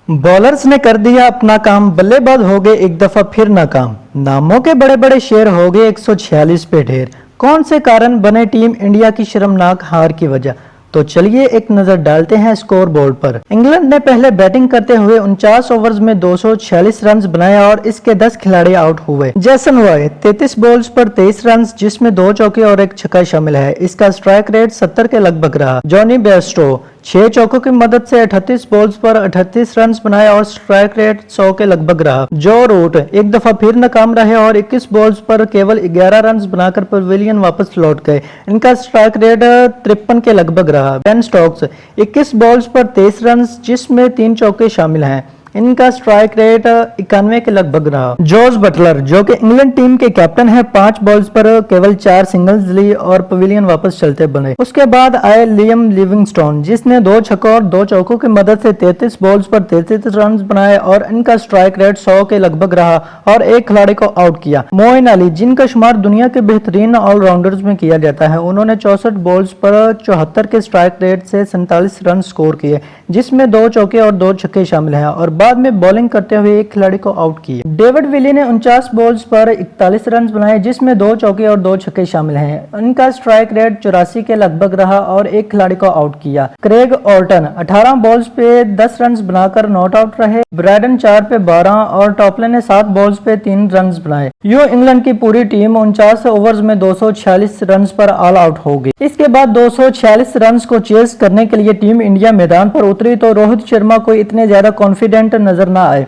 Bowlers ने कर दिया अपना काम, बल्लेबाज हो गए एक दफा फिर नाकाम। नामों के बड़े बड़े शेर हो गए 146 पे ढेर। कौन से कारण बने टीम इंडिया की शर्मनाक हार की वजह? तो चलिए एक नजर डालते हैं स्कोर बोर्ड पर। इंग्लैंड ने पहले बैटिंग करते हुए 49 ओवर्स में 246 रन बनाए और इसके 10 खिलाड़ी आउट हुए। जैसन रॉय 33 बॉल्स पर 23 रन जिसमें 2 चौके और 1 छक्का शामिल है। इसका स्ट्राइक रेट 70 के लगभग रहा। जॉनी बेयरस्टो 6 चौकों की मदद से 38 बॉल्स पर 38 रन बनाए और स्ट्राइक रेट 100 के लगभग रहा। जो रूट एक दफा फिर नाकाम रहे और 21 बॉल्स पर केवल 11 रन बनाकर पवेलियन वापस लौट गए। इनका स्ट्राइक रेट 53 के लगभग रहा। बेन स्टोक्स 21 बॉल्स पर 23 रन जिसमें 3 चौके शामिल हैं। इनका स्ट्राइक रेट 91 के लगभग रहा। जॉस बटलर जो कि इंग्लैंड टीम के कैप्टन है 5 बॉल्स पर केवल 4 सिंगल्स ली और पवेलियन वापस चलते बने। उसके बाद आए लियम लिविंगस्टोन जिसने 2 छक्कों और 2 चौकों की मदद से 33 बॉल्स पर 33 रन बनाए और इनका स्ट्राइक रेट 100 के लगभग रहा और एक खिलाड़ी को आउट किया। मोइन अली जिनका शुमार दुनिया के बेहतरीन ऑलराउंडर्स में किया जाता है, उन्होंने 64 बॉल्स पर 74 के स्ट्राइक रेट से 47 रन स्कोर किए जिसमें 2 चौके और 2 छक्के शामिल हैं और बाद में बॉलिंग करते हुए एक खिलाड़ी को आउट किए। डेविड विली ने 49 बॉल्स पर 41 रन बनाए जिसमें 2 चौके और 2 छक्के शामिल हैं। इनका स्ट्राइक रेट 84 के लगभग रहा और एक खिलाड़ी को आउट किया। क्रेग ऑल्टन 18 बॉल्स पे 10 रन बनाकर नॉट आउट रहे। ब्रैडन 4 पे 12 और टॉपले ने 7 बॉल्स पे 3 रन बनाए। यूं इंग्लैंड की पूरी टीम 49 ओवर्स में 246 रन पर ऑल आउट हो गई। इसके बाद 246 रन को चेस करने के लिए टीम इंडिया मैदान पर उतरी तो रोहित शर्मा को इतने ज्यादा कॉन्फिडेंट नजर ना आए।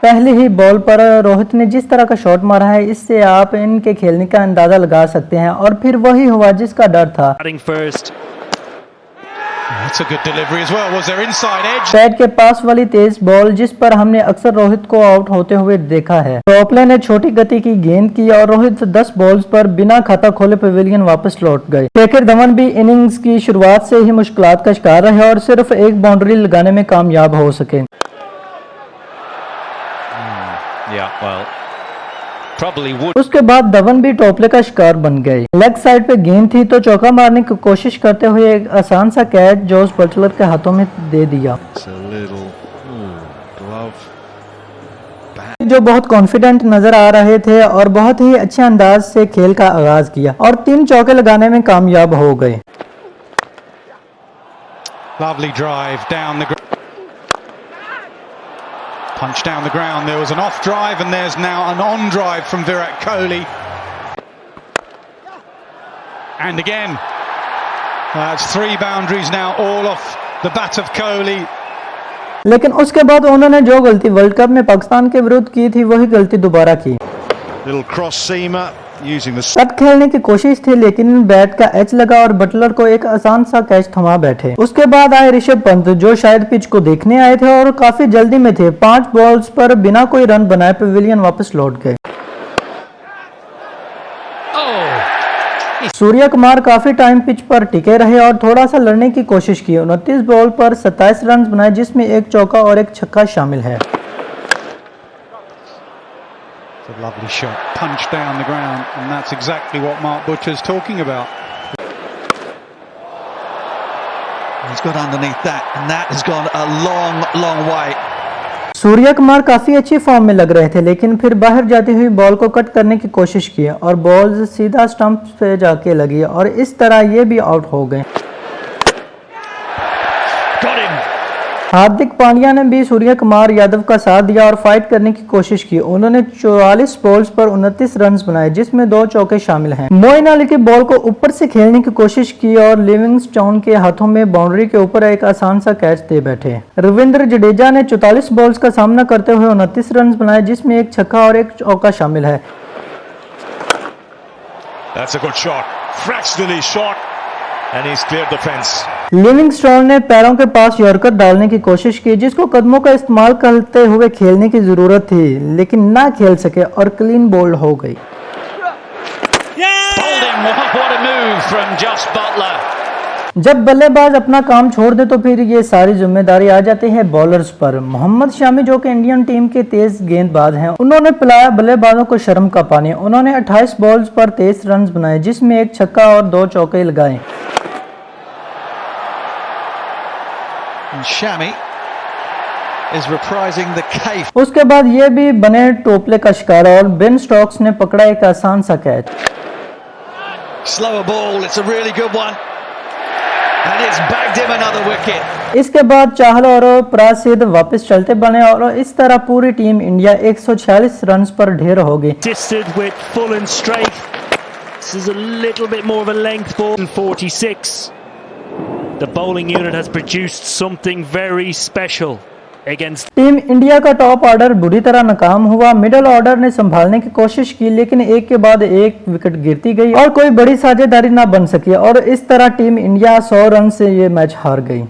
पहली ही बॉल पर रोहित ने जिस तरह का शॉट मारा है इससे आप इनके खेलने का अंदाजा लगा सकते हैं और फिर वही हुआ जिसका डर था। पैड के पास वाली तेज बॉल जिस पर हमने अक्सर रोहित को आउट होते हुए देखा है। टॉपले ने छोटी गति की गेंद की और रोहित 10 बॉल्स पर बिना खाता खोले पवेलियन वापस लौट गए। शिखर धवन भी इनिंग्स की शुरुआत से ही मुश्किलात का शिकार रहे और सिर्फ एक बाउंड्री लगाने में कामयाब हो सके। उसके बाद धवन भी टॉपले का शिकार बन गए। लेग साइड पे गेंद थी तो चौका मारने की कोशिश करते हुए एक आसान सा कैच जॉस बटलर के हाथों में दे दिया, जो बहुत कॉन्फिडेंट नजर आ रहे थे और बहुत ही अच्छे अंदाज से खेल का आगाज किया और 3 चौके लगाने में कामयाब हो गए। Punch down the ground. There was an off drive and there's now an on drive from Virat Kohli. And again, that's 3 boundaries now, all off the bat of Kohli. लेकिन उसके बाद उन्होंने जो गलती वर्ल्ड कप में पाकिस्तान के विरुद्ध की थी वही गलती दोबारा की। Little cross seamer using the cut खेलने की कोशिश थी लेकिन बैट का एच लगा और बटलर को एक आसान सा कैच थमा बैठे। उसके बाद आए ऋषभ पंत जो शायद पिच को देखने आए थे और काफी जल्दी में थे। 5 बॉल्स पर बिना कोई रन बनाए पवेलियन वापस लौट गए। सूर्य कुमार काफी टाइम पिच पर टिके रहे और थोड़ा सा लड़ने की कोशिश की। 29 बॉल पर 27 रन बनाए जिसमें 1 चौका और 1 छक्का शामिल है। A lovely shot, punch down the ground, and that's exactly what Mark Butcher's talking about. He's got underneath that, and that has gone a long, long way. Surya Kumar काफी अच्छी फॉर्म में लग रहे थे लेकिन फिर बाहर जाती हुई बॉल को कट करने की कोशिश की और बॉल सीधा स्टंप पे जाके लगी और इस तरह ये भी आउट हो गए। हार्दिक पांड्या ने भी सूर्य कुमार यादव का साथ दिया और फाइट करने की कोशिश की। उन्होंने 44 बॉल्स पर 29 रन बनाए जिसमें 2 चौके शामिल हैं। मोइन अली की बॉल को ऊपर से खेलने की कोशिश की और लिविंगस्टोन के हाथों में बाउंड्री के ऊपर एक आसान सा कैच दे बैठे। रविंद्र जडेजा ने 44 बॉल्स का सामना करते हुए 29 रन बनाए जिसमें 1 छक्का और 1 चौका शामिल है। That's a good shot. Fractionally shot. And he's cleared the fence. Livingstone ने पैरों के पास यॉर्कर डालने की कोशिश की जिसको कदमों का इस्तेमाल करते हुए खेलने की जरूरत थी लेकिन ना खेल सके और क्लीन बोल्ड हो गई। जब बल्लेबाज अपना काम छोड़ दे तो फिर ये सारी जिम्मेदारी आ जाती है बॉलर्स पर। मोहम्मद शामी जो कि इंडियन टीम के तेज गेंदबाज हैं, उन्होंने पिलाया बल्लेबाजों को शर्म का पानी। उन्होंने 28 बॉल्स पर 23 रन बनाए जिसमें 1 छक्का और 2 चौके लगाए। And Shami is reprising the K. उसके बाद ये भी बने टोपले का शिकार और बेन स्टोक्स ने पकड़ा एक आसान सा catch. Slower ball, it's a really good one. And it's bagged him another wicket. इसके बाद चाहल और प्रासिद वापस चलते बने और इस तरह पूरी टीम इंडिया 146 रन पर ढेर हो गई। Assisted with full and straight. This is a little bit more of a length ball. 46. The bowling unit has produced something very special against. Team India का टॉप ऑर्डर बुरी तरह नाकाम हुआ। Middle order ने संभालने की कोशिश की लेकिन एक के बाद एक विकेट गिरती गई और कोई बड़ी साझेदारी ना बन सकी और इस तरह टीम इंडिया 100 रन से ये मैच हार गई।